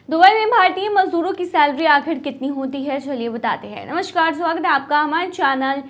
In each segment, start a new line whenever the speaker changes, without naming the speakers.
Dubai में भारतीय मजदूरों की सैलरी आखिर कितनी होती है, चलिए बताते हैं। नमस्कार, स्वागत है आपका हमारे चैनल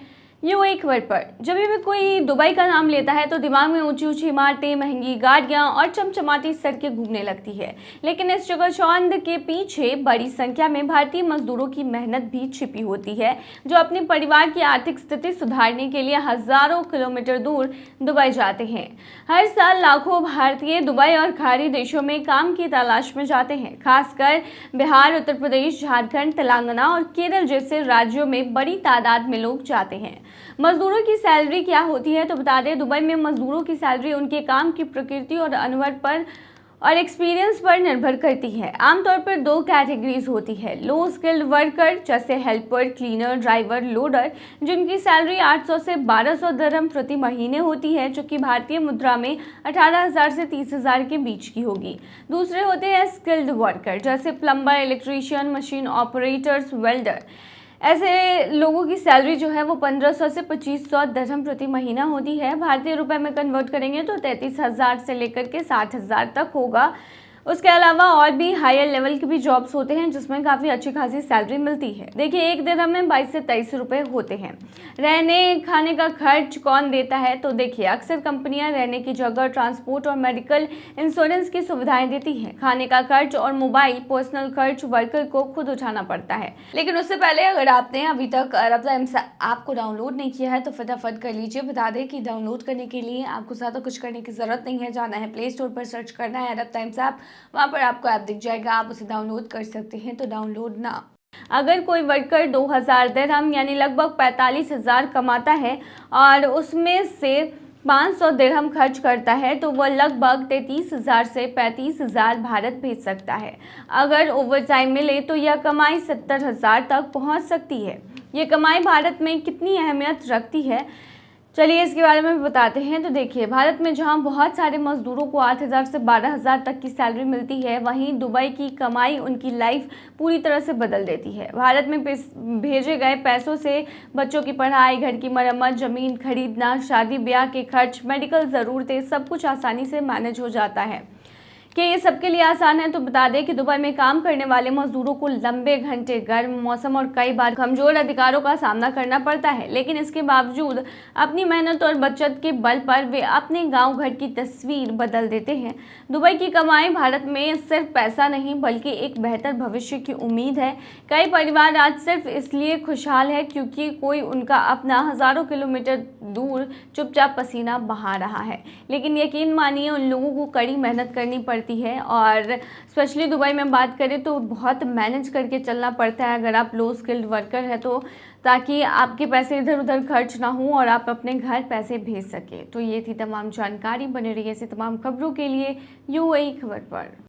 यूएई खबर पर। जब भी कोई दुबई का नाम लेता है तो दिमाग में ऊंची ऊंची इमारतें, महंगी गाड़ियां और चमचमाती सड़कें घूमने लगती है। लेकिन इस चकाचौंध के पीछे बड़ी संख्या में भारतीय मजदूरों की मेहनत भी छिपी होती है, जो अपने परिवार की आर्थिक स्थिति सुधारने के लिए हजारों किलोमीटर दूर दुबई जाते हैं। हर साल लाखों भारतीय दुबई और खाड़ी देशों में काम की तलाश में जाते हैं। खासकर बिहार, उत्तर प्रदेश, झारखंड, तेलंगाना और केरल जैसे राज्यों में बड़ी तादाद में लोग जाते हैं। मजदूरों की सैलरी क्या होती है, तो बता दें, दुबई में मजदूरों की सैलरी उनके काम की प्रकृति और अनुभव पर और एक्सपीरियंस पर निर्भर करती है। आमतौर पर दो कैटेगरीज होती है। लो स्किल्ड वर्कर जैसे हेल्पर, क्लीनर, ड्राइवर, लोडर, जिनकी सैलरी 800 से 1200 दिरहम प्रति महीने होती है, जो कि भारतीय मुद्रा में 18,000 से 30,000 के बीच की होगी। दूसरे होते हैं स्किल्ड वर्कर जैसे plumber, electrician, machine operators, welder. ऐसे लोगों की सैलरी जो है वो 1500 से 2500 दिरहम प्रति महीना होती है। भारतीय रुपए में कन्वर्ट करेंगे तो 33,000 से लेकर के 60,000 तक होगा। उसके अलावा और भी हायर लेवल के भी जॉब्स होते हैं जिसमें काफ़ी अच्छी खासी सैलरी मिलती है। देखिए, एक दिरहम में 22 से 23 रुपये होते हैं। रहने खाने का खर्च कौन देता है, तो देखिए, अक्सर कंपनियां रहने की जगह, ट्रांसपोर्ट और मेडिकल इंश्योरेंस की सुविधाएं देती हैं। खाने का खर्च और मोबाइल पर्सनल खर्च वर्कर को खुद उठाना पड़ता है। लेकिन उससे पहले अगर आपने अभी तक अरब ऐप को डाउनलोड नहीं किया है तो फटाफट कर लीजिए। बता दें कि डाउनलोड करने के लिए आपको ज़्यादा कुछ करने की ज़रूरत नहीं है। जाना है प्ले स्टोर पर, सर्च करना है अरब टाइम्स ऐप, वहाँ पर आपको ऐप दिख जाएगा, आप उसे डाउनलोड कर सकते हैं। तो डाउनलोड ना। अगर कोई वर्कर 2000 दिरहम यानी लगभग 45,000 कमाता है और उसमें से 500 दिरहम खर्च करता है तो वह लगभग 33,000 से 35,000 भारत भेज सकता है। अगर ओवर टाइम मिले तो यह कमाई 70,000 तक पहुंच सकती है। ये कमाई भारत में कितनी अहमियत रखती है, चलिए इसके बारे में बताते हैं। तो देखिए, भारत में जहां बहुत सारे मजदूरों को 8,000 से 12,000 तक की सैलरी मिलती है, वहीं दुबई की कमाई उनकी लाइफ पूरी तरह से बदल देती है। भारत में भेजे गए पैसों से बच्चों की पढ़ाई, घर की मरम्मत, ज़मीन खरीदना, शादी ब्याह के खर्च, मेडिकल ज़रूरतें, सब कुछ आसानी से मैनेज हो जाता है। कि ये सबके लिए आसान है, तो बता दें कि दुबई में काम करने वाले मजदूरों को लंबे घंटे, गर्म मौसम और कई बार कमजोर अधिकारों का सामना करना पड़ता है। लेकिन इसके बावजूद अपनी मेहनत और बचत के बल पर वे अपने गांव घर की तस्वीर बदल देते हैं। दुबई की कमाई भारत में सिर्फ पैसा नहीं बल्कि एक बेहतर भविष्य की उम्मीद है। कई परिवार आज सिर्फ इसलिए खुशहाल है क्योंकि कोई उनका अपना हज़ारों किलोमीटर दूर चुपचाप पसीना बहा रहा है। लेकिन यकीन मानिए, उन लोगों को कड़ी मेहनत करनी पड़ती है और स्पेशली दुबई में बात करें तो बहुत मैनेज करके चलना पड़ता है अगर आप लो स्किल्ड वर्कर है तो, ताकि आपके पैसे इधर उधर खर्च ना हो और आप अपने घर पैसे भेज सके। तो ये थी तमाम जानकारी। बने रहिए ऐसी तमाम खबरों के लिए यूएई खबर पर।